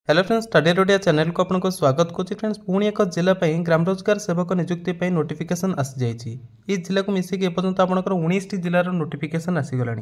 Hello friends, study रोडिया channel को आपको स्वागत करुच्ची। फ्रेंड्स, पुणी एक जिला ग्राम रोजगार सेवक नियुक्ति नोटिफिकेशन आसी जाइए। ये जिला को मिसिक एपर्तंत आपंकर 19 जिलार नोटिफिकेशन आसीगला।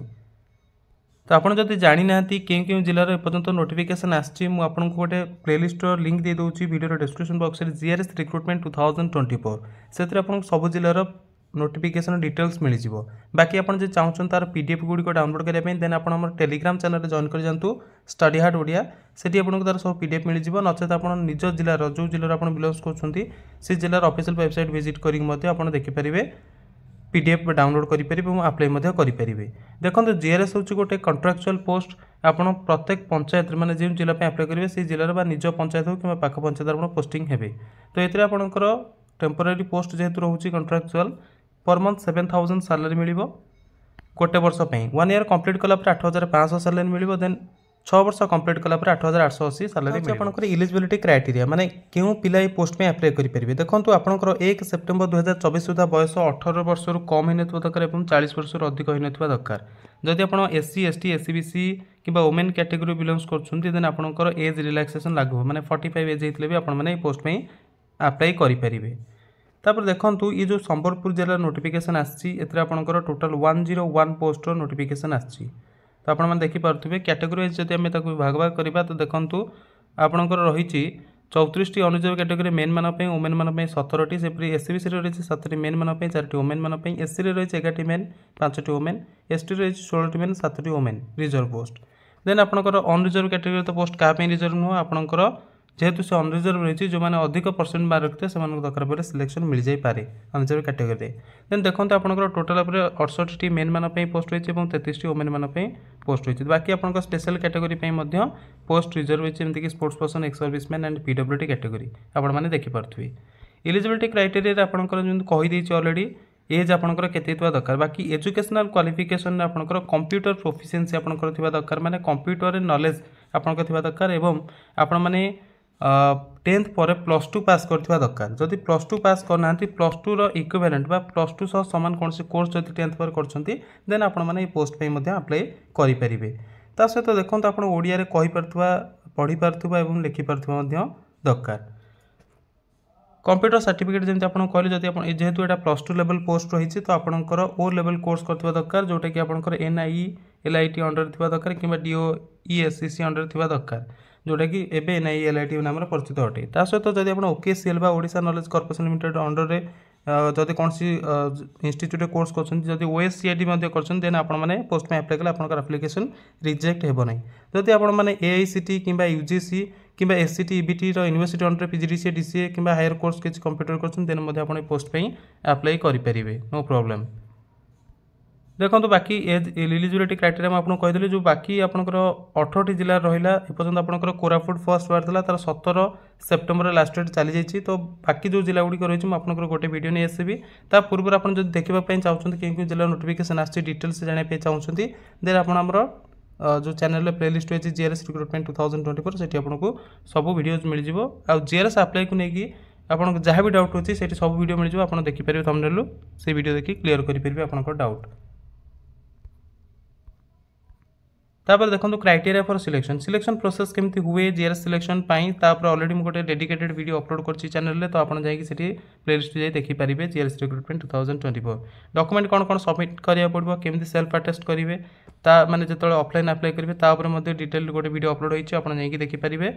तो आपड़ जब जानी ना क्यों जिलार एपर्तंत नोटिफिकेशन आसी आपको गोटे प्लेलिस्ट लिंक दे दूसरी वीडियो डिस्क्रिप्शन बॉक्स में जीआरएस रिक्रुटमेंट 2024 से सब जिलार नोटिफिकेशन डिटेल्स मिल जाव। बाकी आप चाहूँ तार पीडीएफ गुड़िक डाउनलोड करने देन आप टेलीग्राम चैनल जॉइन कर जातु स्टडी हार्ट ओडिया से आपको तार सब पीडीएफ मिल जाव। नचेत आप निज जिलार जो जिलार आप बिलंग्स कर जिलार ऑफिशियल वेबसाइट विजिट करके देखिपारे पीडीएफ डाउनलोड करेंगे और अप्लाई करेंगे। देखो जीआरएस हूँ गोटे कंट्राक्चुअल पोस्ट आप प्रत्येक पंचायत मैंने जो जिला अप्लाई करेंगे से जिलार निज पंचायत हो कि पाख पंचायत आप पोस्टिंग हे। तो ये आपंकर टेम्पोरारी पोस्ट जेहेतु रोचे कंट्राक्चुअल पर मंथ 7,000 सैलरी मिल गोटे वर्ष 1 ईयर कंप्लीट कलापर 8,500 सैलरी मिल देन 6 वर्ष कंप्लीट कलापर 8,880 सैलरी आपंकर इलिजिबिलिटी क्राइटेरिया माने क्यों पिला ये पोस्ट में अप्लाई करेंगे। देखो आपंकर 1 सेप्टेम्बर 2024 सुधा बयस 18 वर्ष कम होता दरकार और 40 वर्ष अधिक होता दरकार। जदि आप एससी एसटी एससीबीसी कि वोमेन कैटेगरी बिलंग्स कर आपंकर एज रिलैक्सेशन लागू माने 45 एज होते भी आपने पोस्ट में अप्लाई करेंगे। तापर देखो ये जो संबलपुर जिला notification Askar total 101 post notification आसी। तो आप देखिपे कैटेगरी वाइज जब आम भाग भाग करवा तो देखो आपंकर रही 34 अनुजर्व कैटेगरी मेन मानी वोमेन मानी 17टी से एससीबीसी रही 7टी मेन मानी 4टी वोमेन मानी एससी रही 11टी मेन 5टी वोमेन एसटी रही 16टी मेन 7टी वोमेन रिजर्व पोस्ट। देन आपंकर अनरिजर्व कैटेगरी तो पोस्ट क्या रिजर्व नुह आपंकर जेहेतु से अनरिजर्व रही जो मैंने अधिक परसेंट मार्क रखते हैं दरकार पड़े सिलेक्शन मिल जापे अनरिजर्व कैटेगरी। देन देखो आपंकर टोटाल 68टी मेन मानी पोस्ट रही है और 33टी वोमेन मानी पोस्ट रही। बाकी आप स्पेशल कैटेगरी पोस्ट रिजर्व रही जमीक sports person ex serviceman and PWD category आपने देखिपे। इलिजिबिलिटी क्राइटेरिया आपंकर जो कहीदे ऑलरेडी एज आपंकर केते दरकार। बाकी एजुकेशनल क्वालिफिकेशन आपंकर कंप्यूटर प्रोफिशिएंसी आपंकर दरकार माने कंप्यूटर नॉलेज आपंकर दरकार एवं आपण माने 10th पर +2 पास करथिबा दरकार। जदि +2 पास करना +2 रो इक्विवेलेंट बा +2 सह समान कौन से कोर्स जदि 10th पर करछंती देन आपण माने ए पोस्ट पे मध्ये अप्लाई करि परिबे। ता सहित देखंत आपण ओडिया रे कहि परथुवा पढ़ी परथुवा एवं लिखि परथुवा मध्ये दरकार। कंप्यूटर सर्टिफिकेट जमी आप कहले जब आप जेहेतु यहाँ +2 लेवल पोस्ट रही तो आपंकर ओ लेवल कोर्स करथिबा दरकार जोटा कि आपंकर एनआई एलआईटी अंडर थिबा दरकार कि डीओईएससीसी अंडर थिबा दरकार जोटा कि एबे एनआई एलआईटी नाम परिचित अटे। ता सहित जब आप ओकेसीएल बा Odisha knowledge corporation limited under रे जदि कौन सी इंस्टीट्यूट कोर्स कर ओएससीआईडी कर देन आपने पोस्ट में अप्लाई कले आपंकर एप्लिकेशन रिजेक्ट हेबो नहीं। जदि आप एआईसीटी कि यूजीसी कि SCT EBT university under PGDCA DCA कि हायर कोर्स किसी कंप्यूटर कर पोस्ट पे अप्लाई करेंगे नो प्रॉब्लम। देखो तो बाकी एज एलिजिबिलिटी क्राइटेरिया मैं आपको कहीदेली जो बाकी आपंकर 18टी जिला रहा एपर्तंत आपंकर कोरापुट फर्स्ट बाहर तार 17 सेप्टेम्बर लास्ट डेट चली जाइए। तो बाकी जो जिला गुड़िक रही है आपंकर गोटे वीडियो नहीं आसबि ता पूर्व आप देखा चाहते क्यों जिला नोटिफिकेशन आसी डिटेल्स जानापी चाहते देन आप जो चैनल प्लेलिस्ट रही है जीआरएस रिक्रुटमेंट 2024 से आपको सब वीडियो मिल जाए। जीआरएस अप्लाई को लेकिन आपको जहाँ भी डाउट होती है सब वीडियो मिल जाए आप देखिपारे थंबनेल से वीडियो देखिए क्लीयर करेंगे आपंकर डाउट। तापर देखो क्राइटेरिया फॉर सिलेक्शन प्रोसेस केमती हुए जीआरएस सिलेक्शन तापर ऑलरेडी मुझे डेडिकेटेड वीडियो अपलोड कर चैनल तो आपड़ जाकि प्लेलिस्ट जाए देखिपारे जीआरएस रिक्रुटमेंट 2024 डॉक्यूमेंट कौन कौन सबमिट करा पड़ो केमती सेल्फ अटेस्ट करेंगे मैंने जो ऑफलाइन अप्लाई करेंगे डिटेल गोटे वीडियो अपलोड होती है देखिपारे।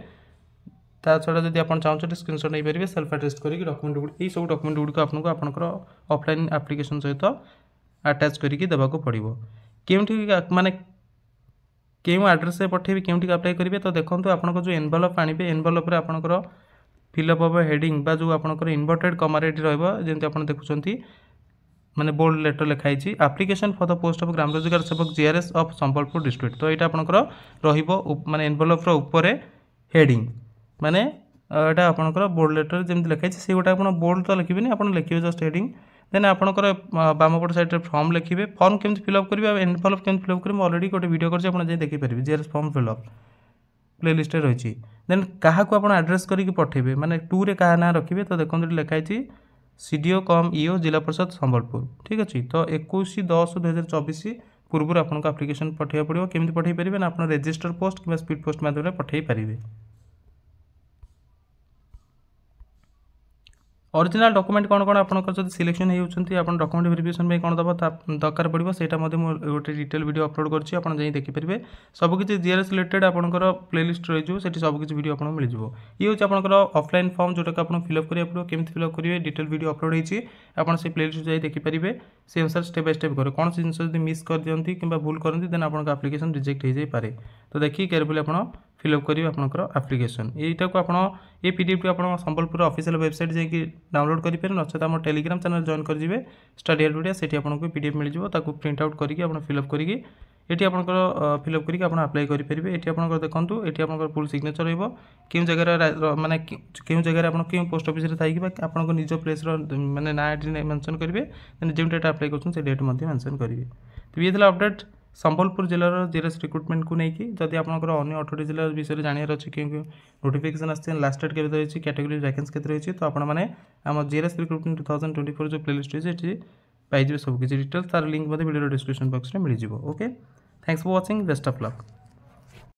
ता छड़ा जब आप चाहते स्क्रीनशॉट नहीं पारे सेल्फ अटेस्ट करके डॉक्यूमेंट ये सब डॉक्यूमेंट गुड़िक आपको ऑफलाइन एप्लिकेशन सहित अटैच करके देवाक पड़ो केमती माने क्यों आड्रेस से पठेबी क्योंटी अप्लाई करेंगे। तो देखो आपको जो एनवेलप आने एनवेलप आपंकर फिलअप हम हेडिंग बा जो आपंकर इन्वर्टेड कमा रेडी रही आप देखुं माने बोल्ड लेटर लिखाई application for the post of ग्राम रोजगार सेवक जीआरएस ऑफ संबलपुर डिस्ट्रिक्ट। तो यहाँ आपंकर माने एनवेलप ऊपर हेडिंग माने यहाँ आपंकर बोल्ड लेटर जमी लिखाई से गोटे आप बोल्ड तो लिखे आप लिखे जस्ट हेडिंग देन आपंकर बामपट साइड फॉर्म लिखिए फॉर्म केमती फिलअप करेंगे एनवेलप केमती फिलअप करेंगे ऑलरेडी गोटे वीडियो कर देखिपारे जीआरएस फॉर्म फिलअप प्लेलिस्ट रही देन क्या आप आड्रेस करके पठेबे माने 2 रे क्या ना रखिए। तो देखो लिखाई सीडीओ कम ईओ जिला परिषद संबलपुर ठीक अच्छे। तो 21/10/2024 पूर्व आपको एप्लिकेशन पठाइबा पड़ो केमती पठे पारे ना आप रजिस्टर पोस्ट कि स्पीड पोस्ट माध्यम पठे पारे। ओरिजिनल डॉक्यूमेंट कौन कौन आपंकर जब सिलेक्शन होती आप डॉक्यूमेंट वेरिफिकेशन कौन दबा दरकार पड़ो से गोटे डिटेल वीडियो अपलोड करछि आपन जाई देखिपारे सबकि जीआरएस रिलेटेड आपंकर प्लेलिस्ट रही से सबकि वीडियो आपको मिल जाए ये हूँ आपंकर ऑफलाइन फॉर्म जोटा आप फिलअप करा पड़ो केमी फिलअप करेंगे डिटेल वीडियो अपलोड होती आपन से प्लेलिस्ट जाई देखिपारे से अनुसार स्टेप बाय स्टेप करें कौन जिन जब मिस कर दिखती कि भूल करती देन आपको आप्लिकेसन रिजेक्ट हो जाए तो देखिए केयरफुली आप फिलअप करेंगे आपंकर आप्लिकेसन यहीटा को आप ये पीडीएफ आप संबलपुर ऑफिशियल वेबसाइट जाकि डाउनलोड करेंगे नचेत आम टेलीग्राम चैनल जॉइन करेंगे स्टडी हेल्प से आपको पीडीएफ मिल जाए प्रिंट आउट करके आप फिलअप करके ये आपंकर फिलअप करके आप अप्लाई करेंगे ये आप देखो ये आप फुल सिग्नेचर क्यों जगह माने क्यों जगह आप क्यों पोस्ट ऑफिस थी आप निज प्लेस माने ना मेंशन करेंगे जो डेट अप्लाई कर डेट मेंशन करेंगे तो ये अपडेट संबलपुर जिलार जीआरएस रिक्रुटमेंट को लेकिन जदि आपंकर अन्य 8टी जिला विषय जानवर अच्छे क्यों नोटिफिकेशन आसছে लास्ट डेट केबे रही कैटेगरी वैकेंसी केते रही तो आपण मैंने आम जीआरएस रिक्रुटमेंट 2024 जो प्लेलिस्ट रही पाइबे सब किसी डिटेल्स तार लिंक वीडियो डिस्क्रिप्शन बॉक्स में मिल जाए okay thanks for watching best of luck.